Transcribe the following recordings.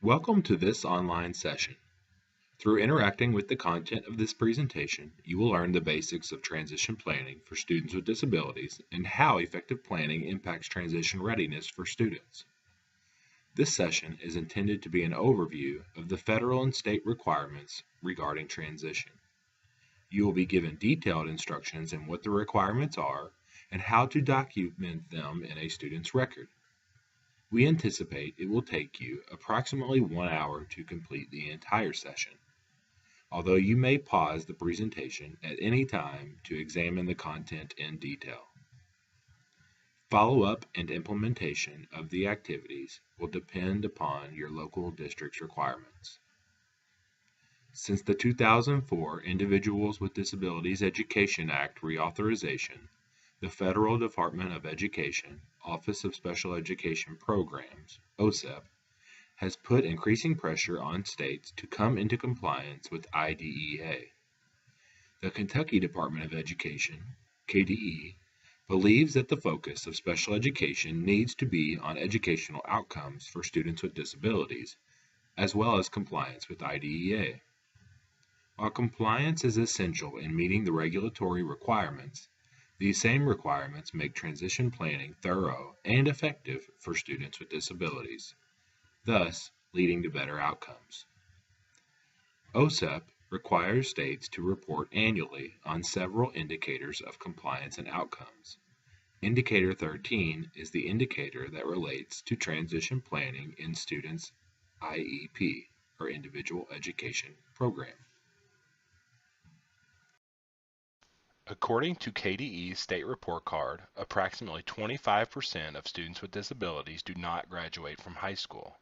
Welcome to this online session. Through interacting with the content of this presentation, you will learn the basics of transition planning for students with disabilities and how effective planning impacts transition readiness for students. This session is intended to be an overview of the federal and state requirements regarding transition. You will be given detailed instructions in what the requirements are and how to document them in a student's record. We anticipate it will take you approximately 1 hour to complete the entire session, although you may pause the presentation at any time to examine the content in detail. Follow-up and implementation of the activities will depend upon your local district's requirements. Since the 2004 Individuals with Disabilities Education Act reauthorization, the Federal Department of Education, Office of Special Education Programs, OSEP, has put increasing pressure on states to come into compliance with IDEA. The Kentucky Department of Education, KDE, believes that the focus of special education needs to be on educational outcomes for students with disabilities, as well as compliance with IDEA. While compliance is essential in meeting the regulatory requirements, these same requirements make transition planning thorough and effective for students with disabilities, thus leading to better outcomes. OSEP requires states to report annually on several indicators of compliance and outcomes. Indicator 13 is the indicator that relates to transition planning in students' IEP, or Individual Education Program. According to KDE's state report card, approximately 25% of students with disabilities do not graduate from high school.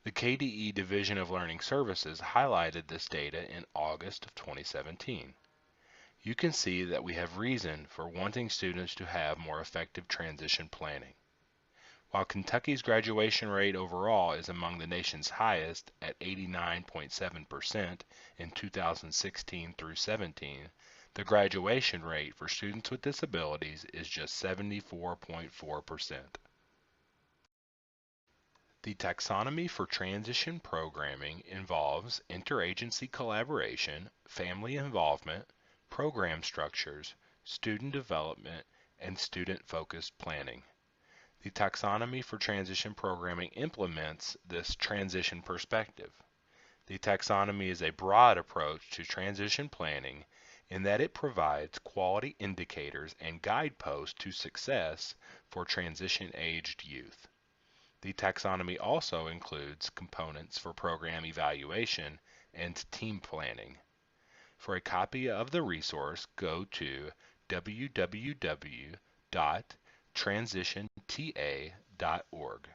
The KDE Division of Learning Services highlighted this data in August of 2017. You can see that we have reason for wanting students to have more effective transition planning. While Kentucky's graduation rate overall is among the nation's highest at 89.7% in 2016 through 17, the graduation rate for students with disabilities is just 74.4%. The taxonomy for transition programming involves interagency collaboration, family involvement, program structures, student development, and student-focused planning. The taxonomy for transition programming implements this transition perspective. The taxonomy is a broad approach to transition planning in that it provides quality indicators and guideposts to success for transition-aged youth. The taxonomy also includes components for program evaluation and team planning. For a copy of the resource, go to www.transitionta.org.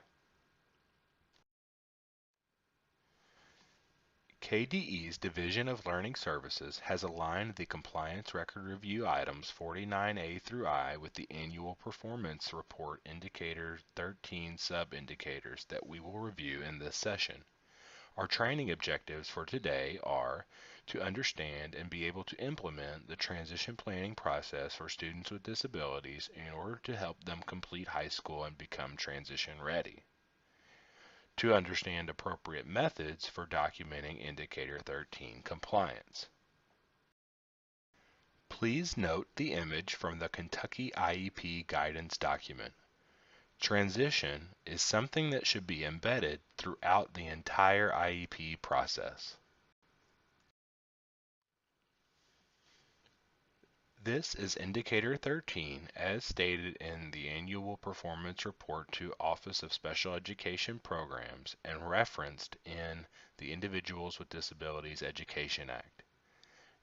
KDE's Division of Learning Services has aligned the Compliance Record Review items 49A through I with the Annual Performance Report Indicator 13 sub-indicators that we will review in this session. Our training objectives for today are to understand and be able to implement the transition planning process for students with disabilities in order to help them complete high school and become transition ready. To understand appropriate methods for documenting Indicator 13 compliance. Please note the image from the Kentucky IEP guidance document. Transition is something that should be embedded throughout the entire IEP process. This is Indicator 13 as stated in the Annual Performance Report to Office of Special Education Programs and referenced in the Individuals with Disabilities Education Act.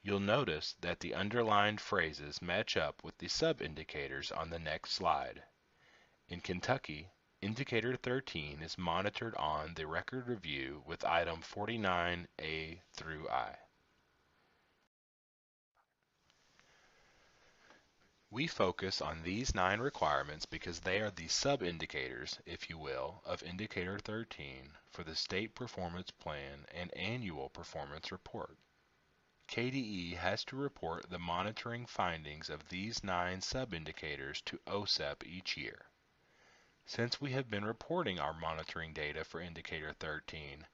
You'll notice that the underlined phrases match up with the sub-indicators on the next slide. In Kentucky, Indicator 13 is monitored on the record review with item 49A through I. We focus on these 9 requirements because they are the sub-indicators, if you will, of Indicator 13 for the State Performance Plan and Annual Performance Report. KDE has to report the monitoring findings of these 9 sub-indicators to OSEP each year. Since we have been reporting our monitoring data for Indicator 13,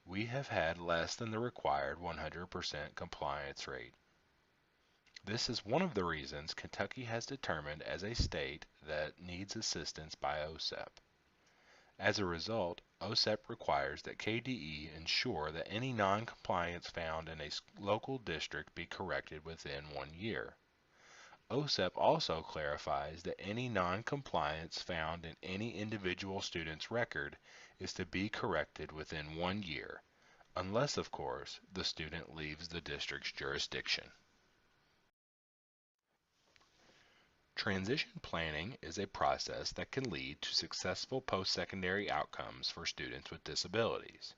we have had less than the required 100% compliance rate. This is one of the reasons Kentucky has determined as a state that needs assistance by OSEP. As a result, OSEP requires that KDE ensure that any non-compliance found in a local district be corrected within 1 year. OSEP also clarifies that any non-compliance found in any individual student's record is to be corrected within 1 year, unless, of course, the student leaves the district's jurisdiction. Transition planning is a process that can lead to successful post-secondary outcomes for students with disabilities.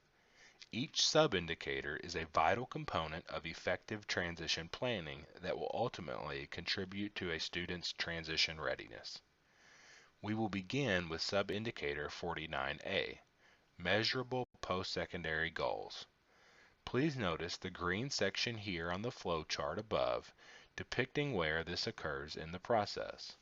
Each sub-indicator is a vital component of effective transition planning that will ultimately contribute to a student's transition readiness. We will begin with sub-indicator 49A, Measurable Post-Secondary Goals. Please notice the green section here on the flow chart above, depicting where this occurs in the process.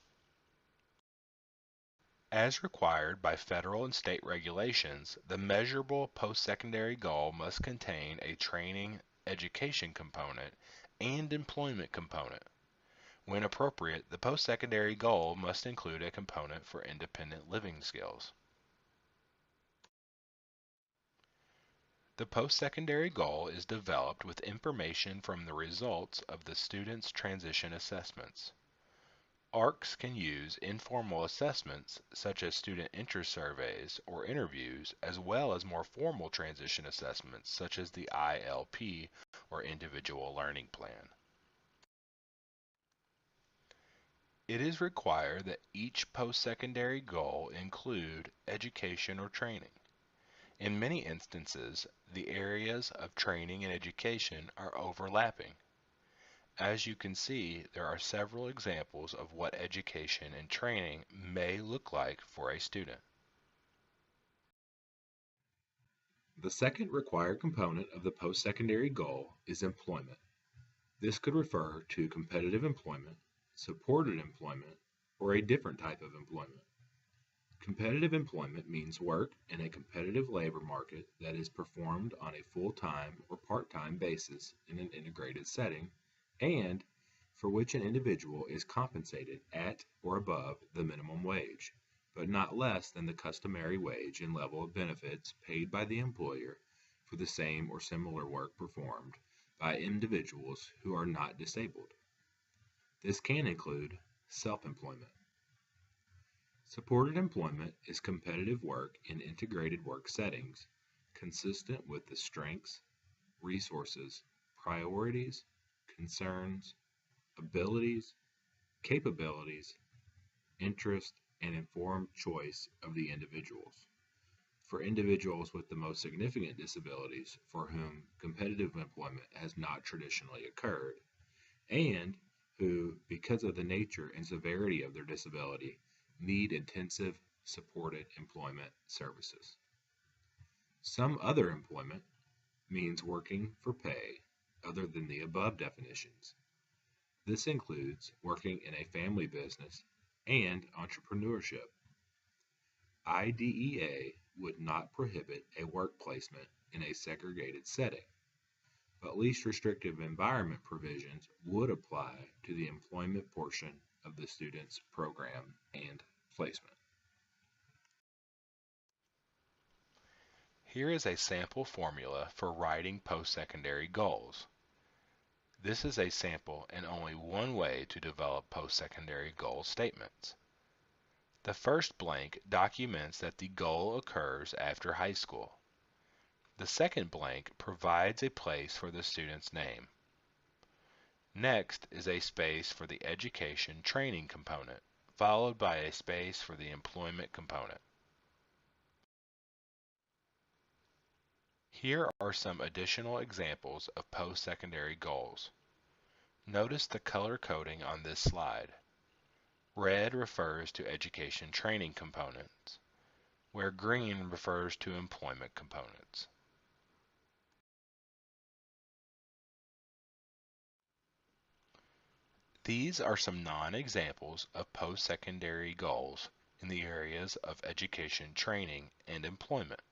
As required by federal and state regulations, the measurable post-secondary goal must contain a training education component and employment component. When appropriate, the post-secondary goal must include a component for independent living skills. The post-secondary goal is developed with information from the results of the student's transition assessments. ARCs can use informal assessments such as student interest surveys or interviews, as well as more formal transition assessments such as the ILP or Individual Learning Plan. It is required that each post-secondary goal include education or training. In many instances, the areas of training and education are overlapping. As you can see, there are several examples of what education and training may look like for a student. The second required component of the post-secondary goal is employment. This could refer to competitive employment, supported employment, or a different type of employment. Competitive employment means work in a competitive labor market that is performed on a full-time or part-time basis in an integrated setting, and for which an individual is compensated at or above the minimum wage, but not less than the customary wage and level of benefits paid by the employer for the same or similar work performed by individuals who are not disabled. This can include self-employment. Supported employment is competitive work in integrated work settings, consistent with the strengths, resources, priorities, concerns, abilities, capabilities, interest, and informed choice of the individuals. For individuals with the most significant disabilities for whom competitive employment has not traditionally occurred, and who, because of the nature and severity of their disability, need intensive supported employment services. Some other employment means working for pay other than the above definitions. This includes working in a family business and entrepreneurship. IDEA would not prohibit a work placement in a segregated setting, but least restrictive environment provisions would apply to the employment portion of the student's program and placement. Here is a sample formula for writing post-secondary goals. This is a sample and only one way to develop post-secondary goal statements. The first blank documents that the goal occurs after high school. The second blank provides a place for the student's name. Next is a space for the education training component, followed by a space for the employment component. Here are some additional examples of post-secondary goals. Notice the color coding on this slide. Red refers to education training components, where green refers to employment components. These are some non-examples of post-secondary goals in the areas of education training and employment.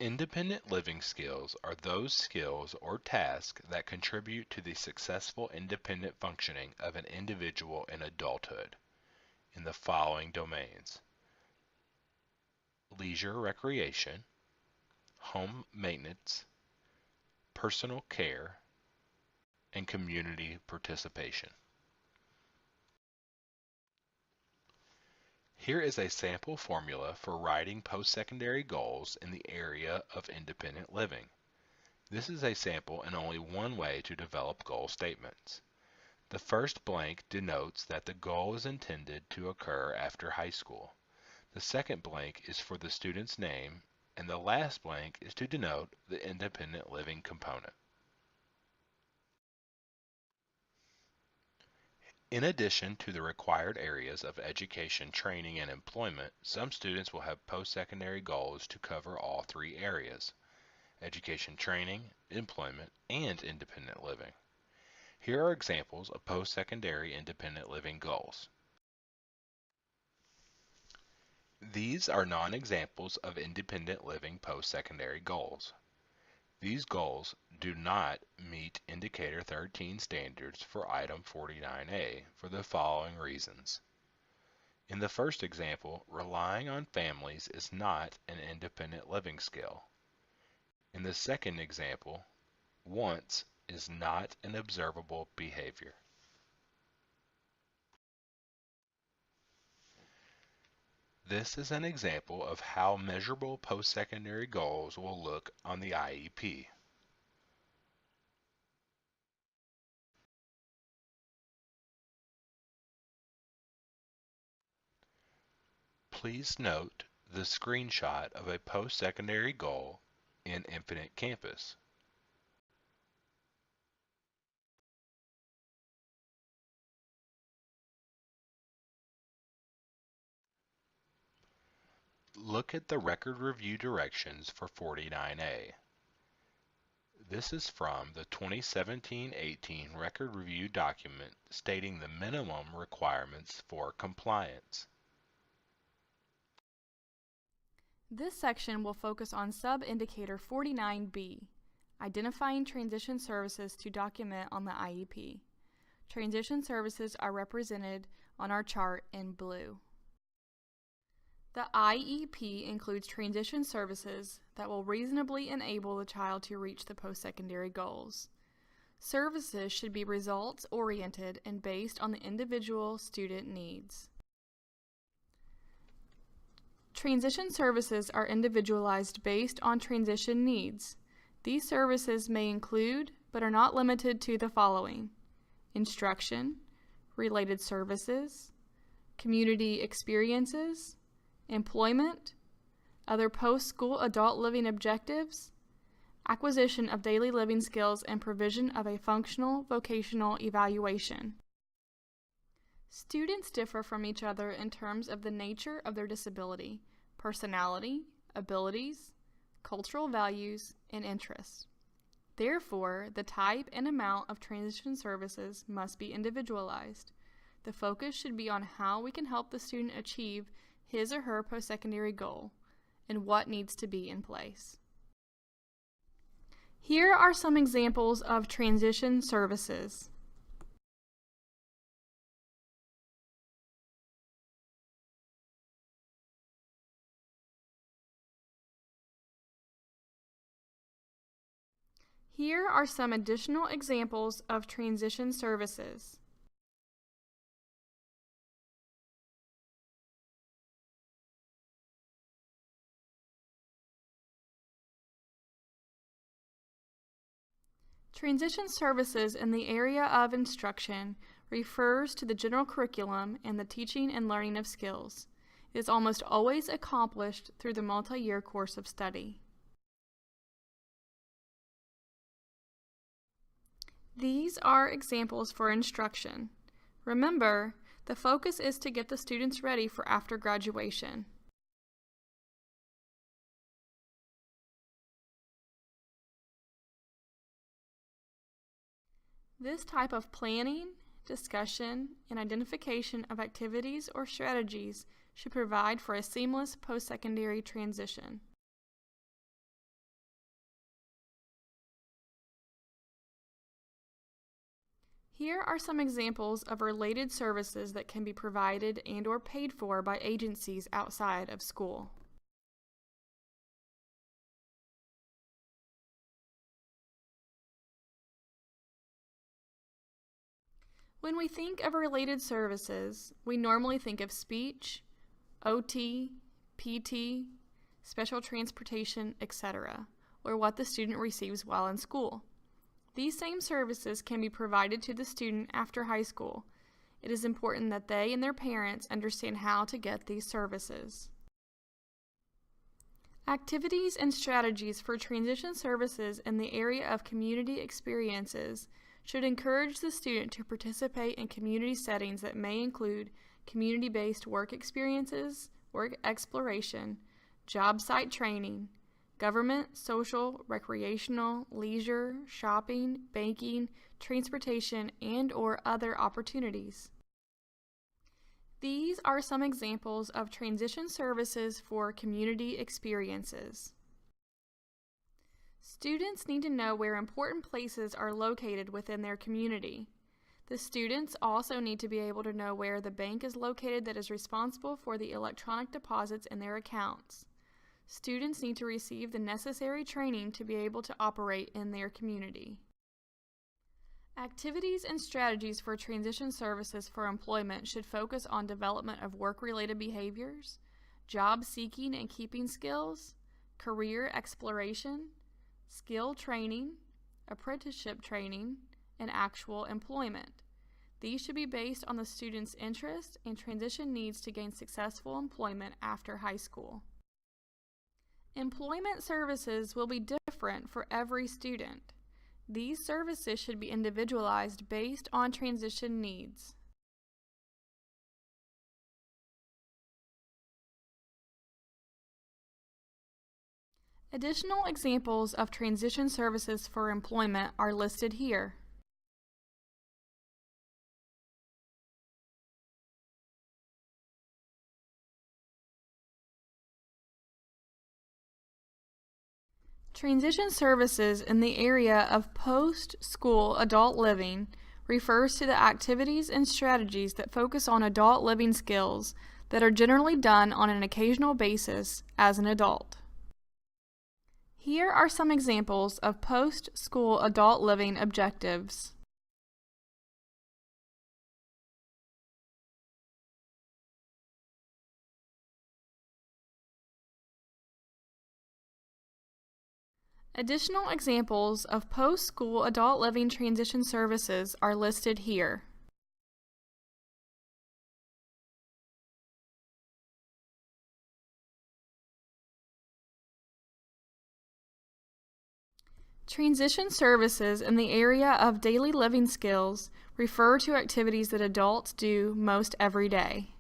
Independent living skills are those skills or tasks that contribute to the successful independent functioning of an individual in adulthood in the following domains: leisure recreation, home maintenance, personal care, and community participation. Here is a sample formula for writing post-secondary goals in the area of independent living. This is a sample and only one way to develop goal statements. The first blank denotes that the goal is intended to occur after high school. The second blank is for the student's name, and the last blank is to denote the independent living component. In addition to the required areas of education, training, and employment, some students will have post-secondary goals to cover all three areas: education, training, employment, and independent living. Here are examples of post-secondary independent living goals. These are non-examples of independent living post-secondary goals. These goals do not meet Indicator 13 standards for item 49A for the following reasons. In the first example, relying on families is not an independent living skill. In the second example, wants is not an observable behavior. This is an example of how measurable post-secondary goals will look on the IEP. Please note the screenshot of a post-secondary goal in Infinite Campus. Look at the record review directions for 49A. This is from the 2017-18 record review document stating the minimum requirements for compliance. This section will focus on sub-indicator 49B, identifying transition services to document on the IEP. Transition services are represented on our chart in blue. The IEP includes transition services that will reasonably enable the child to reach the post-secondary goals. Services should be results-oriented and based on the individual student needs. Transition services are individualized based on transition needs. These services may include, but are not limited to, the following: instruction, related services, community experiences, employment, other post-school adult living objectives, acquisition of daily living skills, and provision of a functional vocational evaluation. Students differ from each other in terms of the nature of their disability, personality, abilities, cultural values, and interests. Therefore, the type and amount of transition services must be individualized. The focus should be on how we can help the student achieve his or her post-secondary goal and what needs to be in place. Here are some examples of transition services. Here are some additional examples of transition services. Transition services in the area of instruction refers to the general curriculum and the teaching and learning of skills. It is almost always accomplished through the multi-year course of study. These are examples for instruction. Remember, the focus is to get the students ready for after graduation. This type of planning, discussion, and identification of activities or strategies should provide for a seamless post-secondary transition. Here are some examples of related services that can be provided and/or paid for by agencies outside of school. When we think of related services, we normally think of speech, OT, PT, special transportation, etc., or what the student receives while in school. These same services can be provided to the student after high school. It is important that they and their parents understand how to get these services. Activities and strategies for transition services in the area of community experiences should encourage the student to participate in community settings that may include community-based work experiences, work exploration, job site training, government, social, recreational, leisure, shopping, banking, transportation, and/or other opportunities. These are some examples of transition services for community experiences. Students need to know where important places are located within their community. The students also need to be able to know where the bank is located that is responsible for the electronic deposits in their accounts. Students need to receive the necessary training to be able to operate in their community. Activities and strategies for transition services for employment should focus on development of work-related behaviors, job seeking and keeping skills, career exploration, skill training, apprenticeship training, and actual employment. These should be based on the student's interest and transition needs to gain successful employment after high school. Employment services will be different for every student. These services should be individualized based on transition needs. Additional examples of transition services for employment are listed here. Transition services in the area of post-school adult living refers to the activities and strategies that focus on adult living skills that are generally done on an occasional basis as an adult. Here are some examples of post-school adult living objectives. Additional examples of post-school adult living transition services are listed here. Transition services in the area of daily living skills refer to activities that adults do most every day.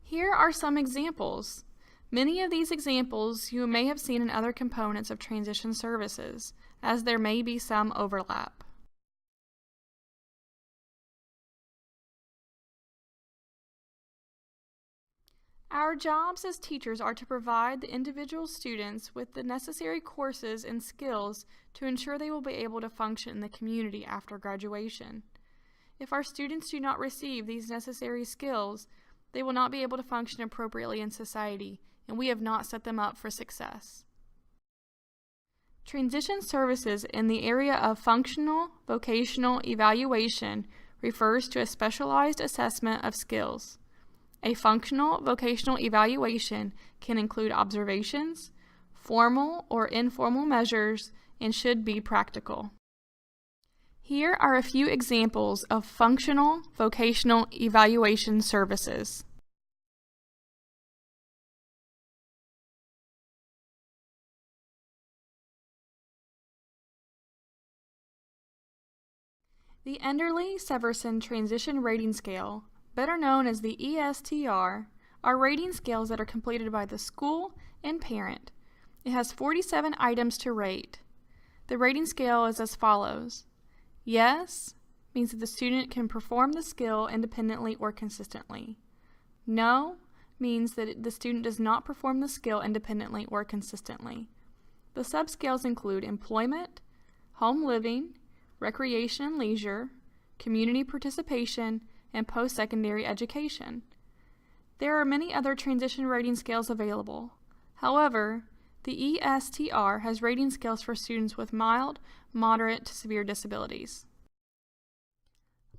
Here are some examples. Many of these examples you may have seen in other components of transition services, as there may be some overlap. Our jobs as teachers are to provide the individual students with the necessary courses and skills to ensure they will be able to function in the community after graduation. If our students do not receive these necessary skills, they will not be able to function appropriately in society, and we have not set them up for success. Transition services in the area of functional vocational evaluation refers to a specialized assessment of skills. A functional vocational evaluation can include observations, formal or informal measures, and should be practical. Here are a few examples of functional vocational evaluation services. The Enderle-Severson Transition Rating Scale, better known as the ESTR, are rating scales that are completed by the school and parent. It has 47 items to rate. The rating scale is as follows. Yes means that the student can perform the skill independently or consistently. No means that the student does not perform the skill independently or consistently. The subscales include employment, home living, recreation and leisure, community participation, and post-secondary education. There are many other transition rating scales available. However, the ESTR has rating scales for students with mild, moderate to severe disabilities.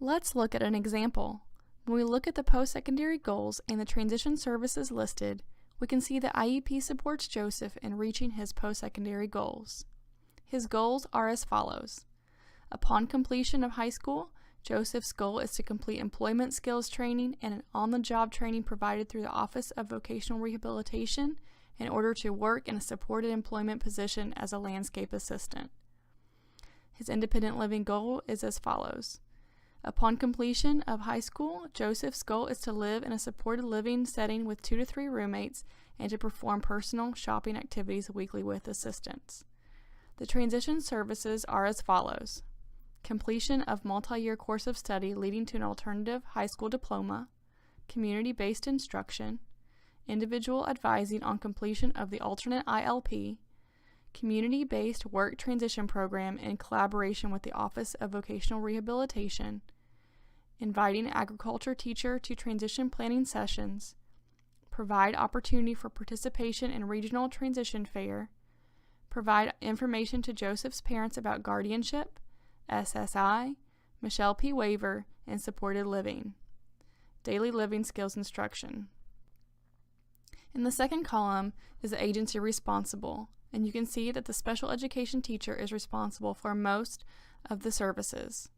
Let's look at an example. When we look at the post-secondary goals and the transition services listed, we can see that IEP supports Joseph in reaching his post-secondary goals. His goals are as follows. Upon completion of high school, Joseph's goal is to complete employment skills training and an on-the-job training provided through the Office of Vocational Rehabilitation in order to work in a supported employment position as a landscape assistant. His independent living goal is as follows. Upon completion of high school, Joseph's goal is to live in a supported living setting with 2 to 3 roommates and to perform personal shopping activities weekly with assistance. The transition services are as follows. Completion of multi-year course of study leading to an alternative high school diploma, community-based instruction, individual advising on completion of the alternate ILP, community-based work transition program in collaboration with the Office of Vocational Rehabilitation, inviting agriculture teacher to transition planning sessions, provide opportunity for participation in regional transition fair, provide information to Joseph's parents about guardianship, SSI, Michelle P. waiver, and supported living. Daily living skills instruction. In the second column is the agency responsible, and you can see that the special education teacher is responsible for most of the services.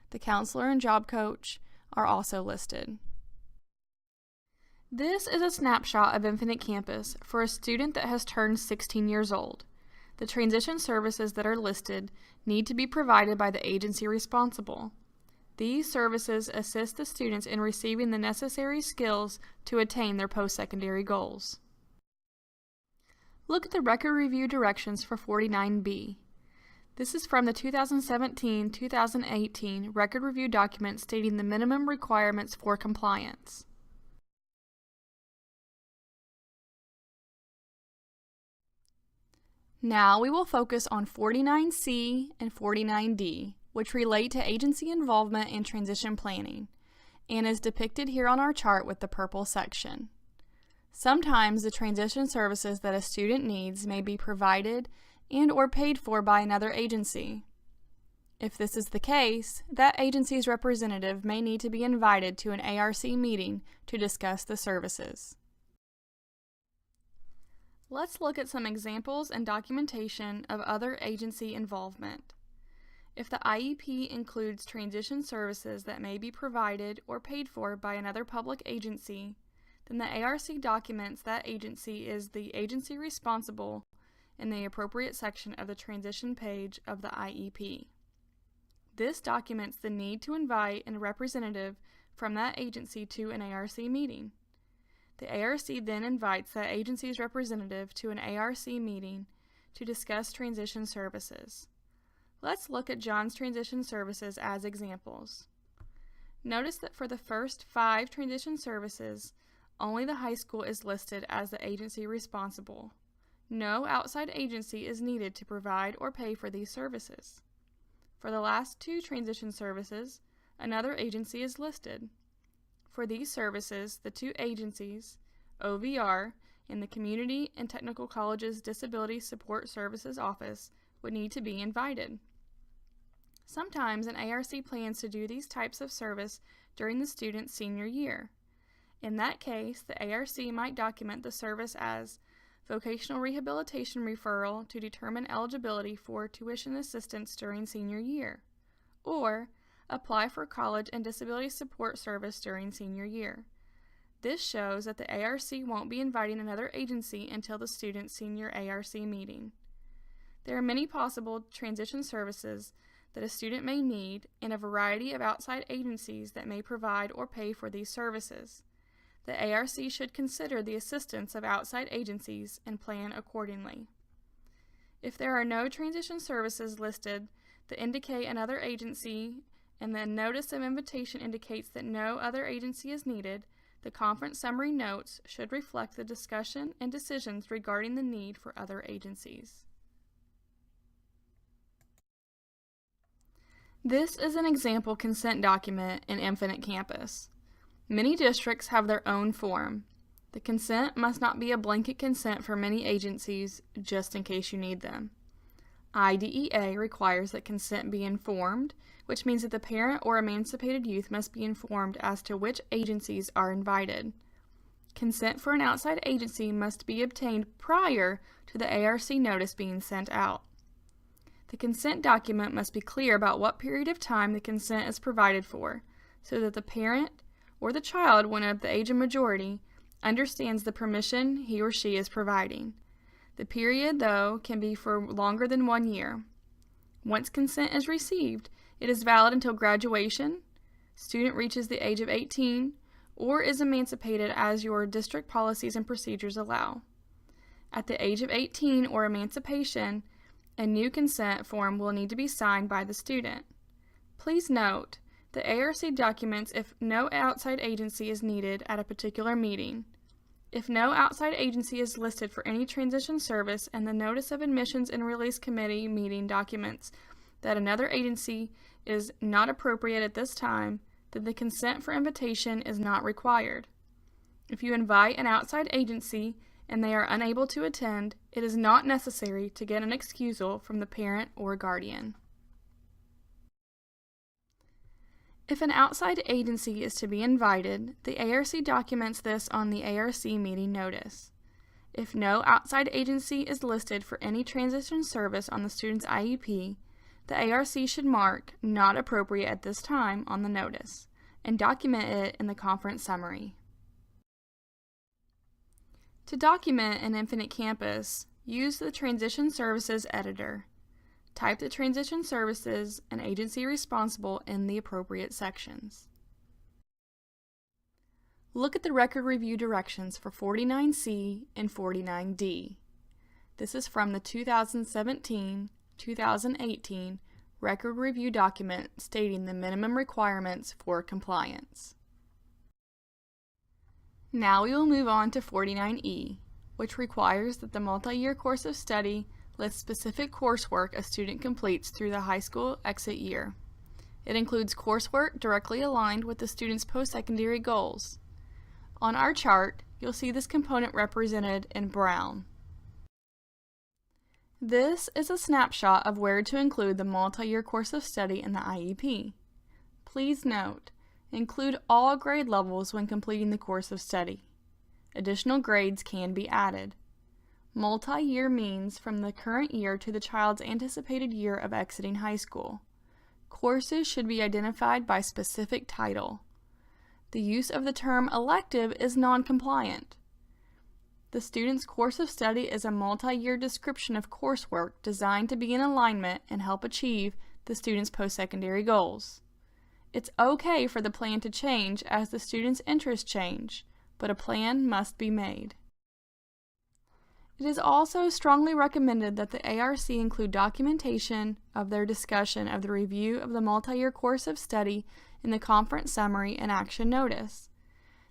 The counselor and job coach are also listed. This is a snapshot of Infinite Campus for a student that has turned 16 years old. The transition services that are listed need to be provided by the agency responsible. These services assist the students in receiving the necessary skills to attain their post-secondary goals. Look at the record review directions for 49B. This is from the 2017-2018 record review document stating the minimum requirements for compliance. Now we will focus on 49C and 49D, which relate to agency involvement in transition planning, and is depicted here on our chart with the purple section. Sometimes the transition services that a student needs may be provided and or paid for by another agency. If this is the case, that agency's representative may need to be invited to an ARC meeting to discuss the services. Let's look at some examples and documentation of other agency involvement. If the IEP includes transition services that may be provided or paid for by another public agency, then the ARC documents that agency is the agency responsible in the appropriate section of the transition page of the IEP. This documents the need to invite a representative from that agency to an ARC meeting. The ARC then invites that agency's representative to an ARC meeting to discuss transition services. Let's look at John's transition services as examples. Notice that for the first 5 transition services, only the high school is listed as the agency responsible. No outside agency is needed to provide or pay for these services. For the last 2 transition services, another agency is listed. For these services, the 2 agencies, OVR and the Community and Technical Colleges Disability Support Services Office, would need to be invited. Sometimes an ARC plans to do these types of service during the student's senior year. In that case, the ARC might document the service as vocational rehabilitation referral to determine eligibility for tuition assistance during senior year, or apply for college and disability support service during senior year. This shows that the ARC won't be inviting another agency until the student's senior ARC meeting. There are many possible transition services that a student may need and a variety of outside agencies that may provide or pay for these services. The ARC should consider the assistance of outside agencies and plan accordingly. If there are no transition services listed that indicate another agency and the notice of invitation indicates that no other agency is needed, The conference summary notes should reflect the discussion and decisions regarding the need for other agencies. This is an example consent document in Infinite Campus. Many districts have their own form. The consent must not be a blanket consent for many agencies, just in case you need them. IDEA requires that consent be informed, which means that the parent or emancipated youth must be informed as to which agencies are invited. Consent for an outside agency must be obtained prior to the ARC notice being sent out. The consent document must be clear about what period of time the consent is provided for, so that the parent or the child, when of the age of majority, understands the permission he or she is providing. The period, though, can be for longer than 1 year. Once consent is received, it is valid until graduation, student reaches the age of 18, or is emancipated as your district policies and procedures allow. At the age of 18 or emancipation, a new consent form will need to be signed by the student. Please note, the ARC documents if no outside agency is needed at a particular meeting. If no outside agency is listed for any transition service and the Notice of Admissions and Release Committee meeting documents that another agency is not appropriate at this time, then the consent for invitation is not required. If you invite an outside agency and they are unable to attend, it is not necessary to get an excusal from the parent or guardian. If an outside agency is to be invited, the ARC documents this on the ARC meeting notice. If no outside agency is listed for any transition service on the student's IEP, the ARC should mark "Not appropriate at this time" on the notice and document it in the conference summary. To document an Infinite Campus, use the Transition Services editor. Type the transition services and agency responsible in the appropriate sections. Look at the record review directions for 49C and 49D. This is from the 2017-2018 record review document stating the minimum requirements for compliance. Now we will move on to 49E, which requires that the multi-year course of study lists specific coursework a student completes through the high school exit year. It includes coursework directly aligned with the student's post-secondary goals. On our chart, you'll see this component represented in brown. This is a snapshot of where to include the multi-year course of study in the IEP. Please note, include all grade levels when completing the course of study. Additional grades can be added. Multi-year means from the current year to the child's anticipated year of exiting high school. Courses should be identified by specific title. The use of the term elective is non-compliant. The student's course of study is a multi-year description of coursework designed to be in alignment and help achieve the student's post-secondary goals. It's okay for the plan to change as the student's interests change, but a plan must be made. It is also strongly recommended that the ARC include documentation of their discussion of the review of the multi-year course of study in the conference summary and action notice.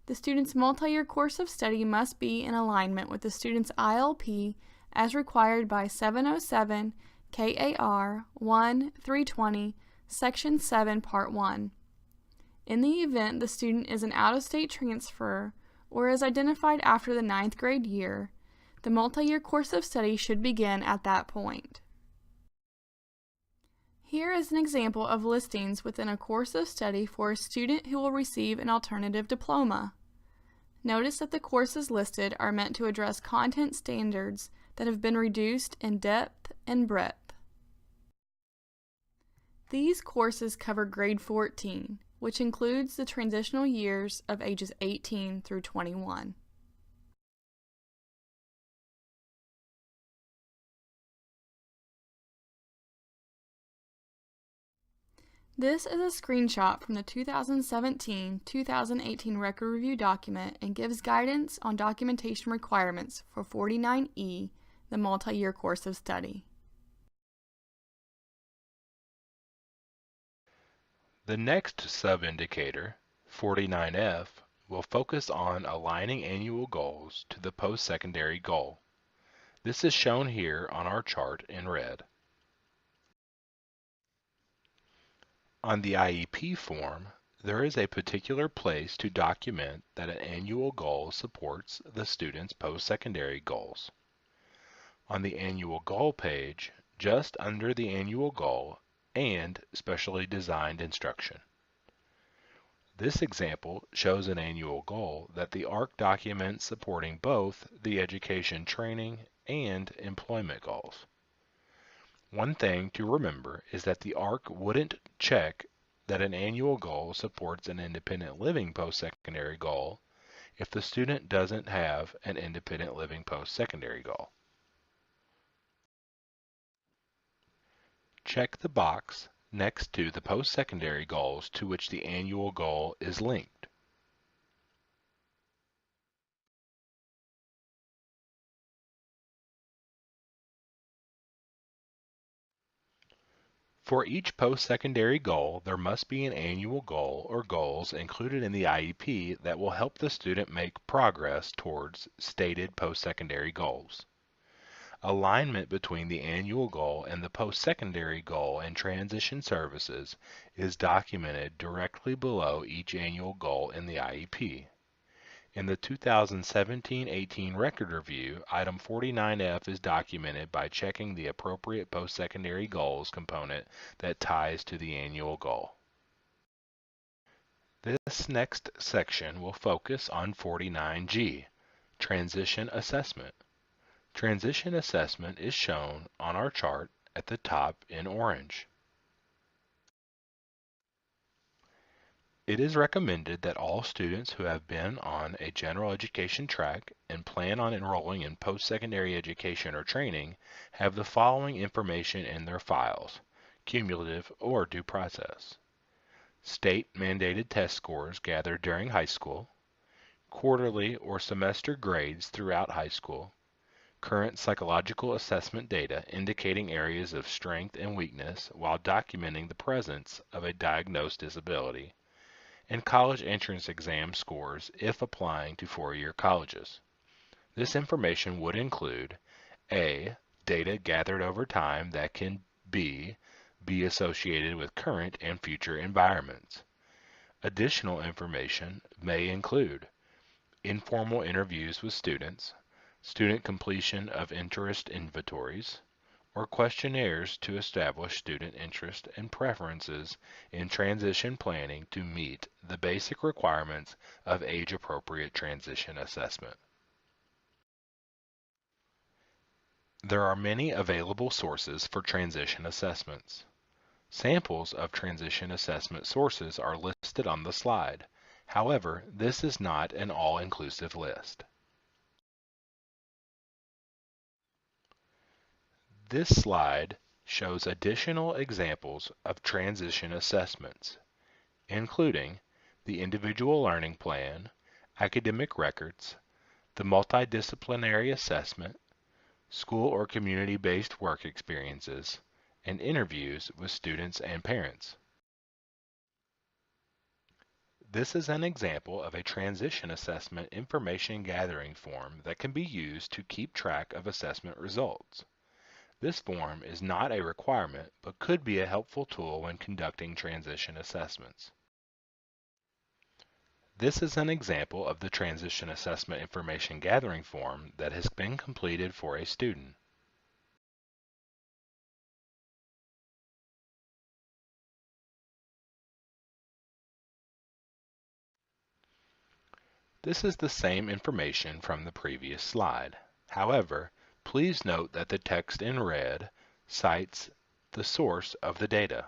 The student's multi-year course of study must be in alignment with the student's ILP as required by 707 KAR 1-320, Section 7, Part 1. In the event the student is an out-of-state transfer or is identified after the 9th grade year, the multi-year course of study should begin at that point. Here is an example of listings within a course of study for a student who will receive an alternative diploma. Notice that the courses listed are meant to address content standards that have been reduced in depth and breadth. These courses cover grade 14, which includes the transitional years of ages 18 through 21. This is a screenshot from the 2017-2018 record review document and gives guidance on documentation requirements for 49E, the multi-year course of study. The next sub-indicator, 49F, will focus on aligning annual goals to the post-secondary goal. This is shown here on our chart in red. On the IEP form, there is a particular place to document that an annual goal supports the student's post-secondary goals. On the annual goal page, just under the annual goal and specially designed instruction. This example shows an annual goal that the ARC documents supporting both the education training and employment goals. One thing to remember is that the ARC wouldn't check that an annual goal supports an independent living post-secondary goal if the student doesn't have an independent living post-secondary goal. Check the box next to the post-secondary goals to which the annual goal is linked. For each post-secondary goal, there must be an annual goal or goals included in the IEP that will help the student make progress towards stated post-secondary goals. Alignment between the annual goal and the post-secondary goal in transition services is documented directly below each annual goal in the IEP. In the 2017-18 record review, item 49F is documented by checking the appropriate post-secondary goals component that ties to the annual goal. This next section will focus on 49G, Transition Assessment. Transition Assessment is shown on our chart at the top in orange. It is recommended that all students who have been on a general education track and plan on enrolling in post-secondary education or training have the following information in their files, cumulative or due process: state-mandated test scores gathered during high school, quarterly or semester grades throughout high school, current psychological assessment data indicating areas of strength and weakness while documenting the presence of a diagnosed disability, and college entrance exam scores if applying to four-year colleges. This information would include A. Data gathered over time that can be associated with current and future environments. Additional information may include informal interviews with students, student completion of interest inventories, or questionnaires to establish student interest and preferences in transition planning to meet the basic requirements of age-appropriate transition assessment. There are many available sources for transition assessments. Samples of transition assessment sources are listed on the slide. However, this is not an all-inclusive list. This slide shows additional examples of transition assessments, including the individual learning plan, academic records, the multidisciplinary assessment, school or community-based work experiences, and interviews with students and parents. This is an example of a transition assessment information gathering form that can be used to keep track of assessment results. This form is not a requirement, but could be a helpful tool when conducting transition assessments. This is an example of the transition assessment information gathering form that has been completed for a student. This is the same information from the previous slide. However, please note that the text in red cites the source of the data.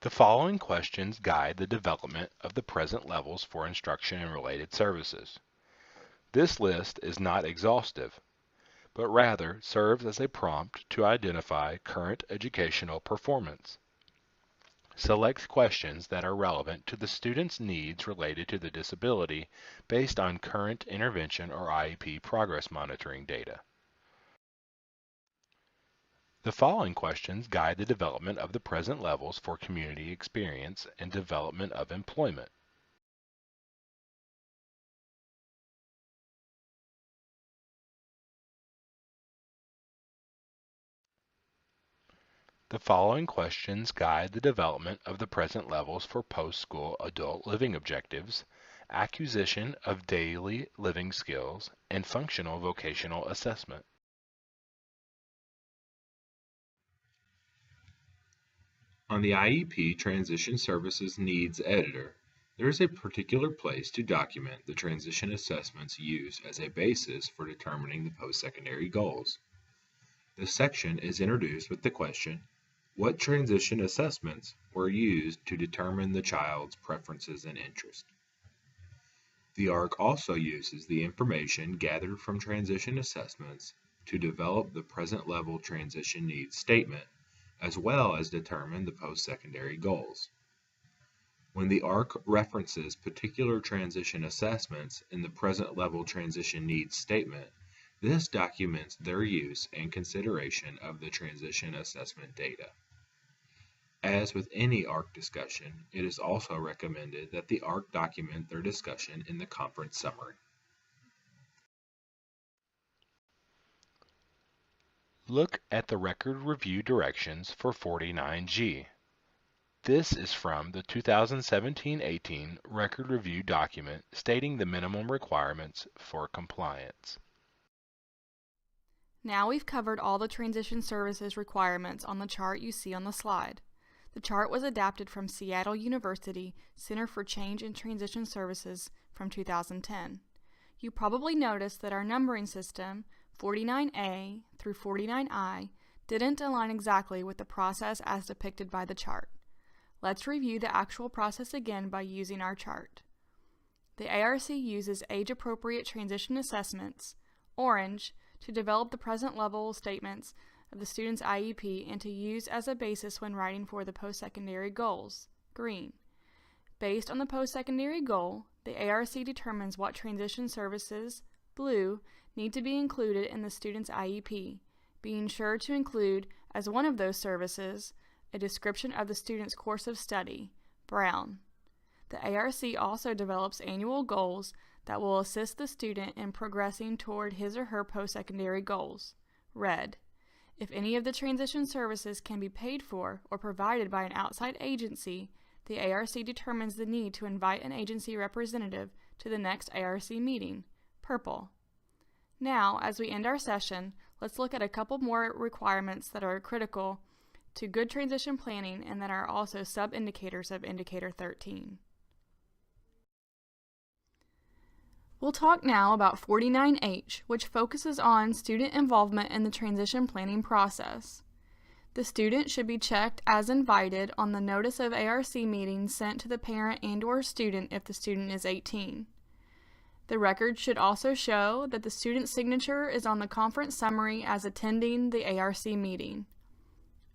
The following questions guide the development of the present levels for instruction and related services. This list is not exhaustive, but rather serves as a prompt to identify current educational performance. Select questions that are relevant to the student's needs related to the disability based on current intervention or IEP progress monitoring data. The following questions guide the development of the present levels for community experience and development of employment. The following questions guide the development of the present levels for post-school adult living objectives, acquisition of daily living skills, and functional vocational assessment. On the IEP Transition Services Needs Editor, there is a particular place to document the transition assessments used as a basis for determining the post-secondary goals. This section is introduced with the question, what transition assessments were used to determine the child's preferences and interests? The ARC also uses the information gathered from transition assessments to develop the present level transition needs statement, as well as determine the post-secondary goals. When the ARC references particular transition assessments in the present level transition needs statement, this documents their use and consideration of the transition assessment data. As with any ARC discussion, it is also recommended that the ARC document their discussion in the conference summary. Look at the record review directions for 49G. This is from the 2017-18 record review document stating the minimum requirements for compliance. Now we've covered all the transition services requirements on the chart you see on the slide. The chart was adapted from Seattle University Center for Change and Transition Services from 2010. You probably noticed that our numbering system, 49A through 49I, didn't align exactly with the process as depicted by the chart. Let's review the actual process again by using our chart. The ARC uses age-appropriate transition assessments, orange, to develop the present level statements of the student's IEP and to use as a basis when writing for the post-secondary goals, green. Based on the post-secondary goal, the ARC determines what transition services, blue, need to be included in the student's IEP, being sure to include, as one of those services, a description of the student's course of study, brown. The ARC also develops annual goals that will assist the student in progressing toward his or her post-secondary goals, red. If any of the transition services can be paid for or provided by an outside agency, the ARC determines the need to invite an agency representative to the next ARC meeting, purple. Now, as we end our session, let's look at a couple more requirements that are critical to good transition planning and that are also sub-indicators of Indicator 13. We'll talk now about 49H, which focuses on student involvement in the transition planning process. The student should be checked as invited on the notice of ARC meeting sent to the parent and/or student if the student is 18. The record should also show that the student's signature is on the conference summary as attending the ARC meeting.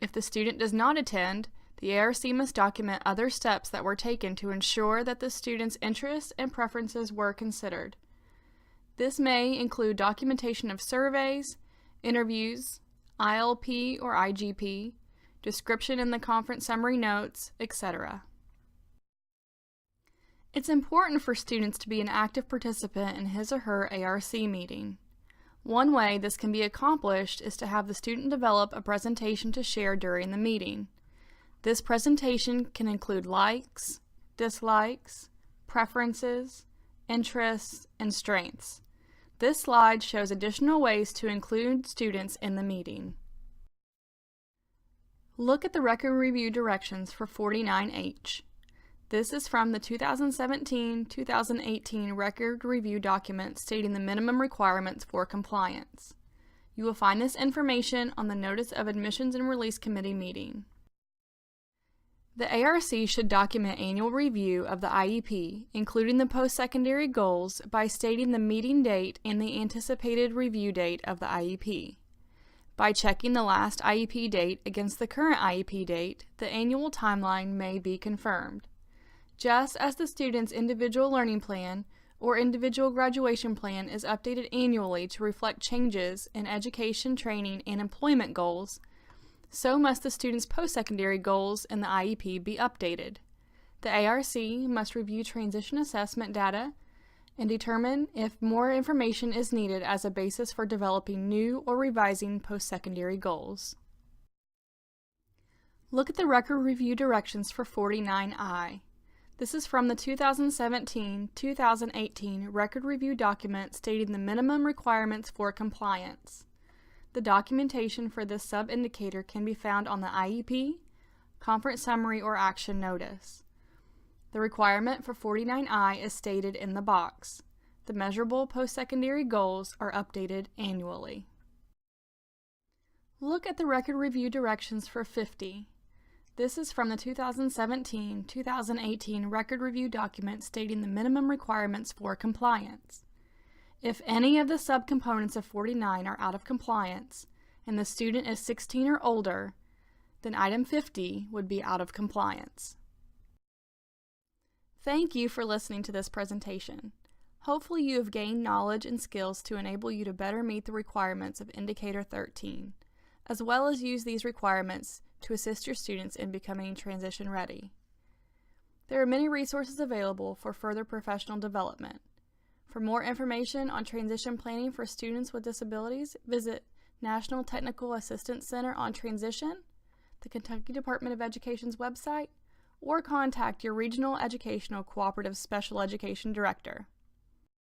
If the student does not attend, the ARC must document other steps that were taken to ensure that the student's interests and preferences were considered. This may include documentation of surveys, interviews, ILP or IGP, description in the conference summary notes, etc. It's important for students to be an active participant in his or her ARC meeting. One way this can be accomplished is to have the student develop a presentation to share during the meeting. This presentation can include likes, dislikes, preferences, interests, and strengths. This slide shows additional ways to include students in the meeting. Look at the record review directions for 49H. This is from the 2017-2018 record review document stating the minimum requirements for compliance. You will find this information on the Notice of Admissions and Release Committee meeting. The ARC should document annual review of the IEP, including the post-secondary goals, by stating the meeting date and the anticipated review date of the IEP. By checking the last IEP date against the current IEP date, the annual timeline may be confirmed. Just as the student's individual learning plan or individual graduation plan is updated annually to reflect changes in education, training, and employment goals, so must the student's post-secondary goals in the IEP be updated. The ARC must review transition assessment data and determine if more information is needed as a basis for developing new or revising post-secondary goals. Look at the record review directions for 49I. This is from the 2017-2018 record review document stating the minimum requirements for compliance. The documentation for this sub-indicator can be found on the IEP, conference summary, or action notice. The requirement for 49I is stated in the box. The measurable post-secondary goals are updated annually. Look at the record review directions for 50. This is from the 2017-2018 record review document stating the minimum requirements for compliance. If any of the subcomponents of 49 are out of compliance and the student is 16 or older, then item 50 would be out of compliance. Thank you for listening to this presentation. Hopefully you have gained knowledge and skills to enable you to better meet the requirements of Indicator 13, as well as use these requirements to assist your students in becoming transition ready. There are many resources available for further professional development. For more information on transition planning for students with disabilities, visit National Technical Assistance Center on Transition, the Kentucky Department of Education's website, or contact your Regional Educational Cooperative Special Education Director.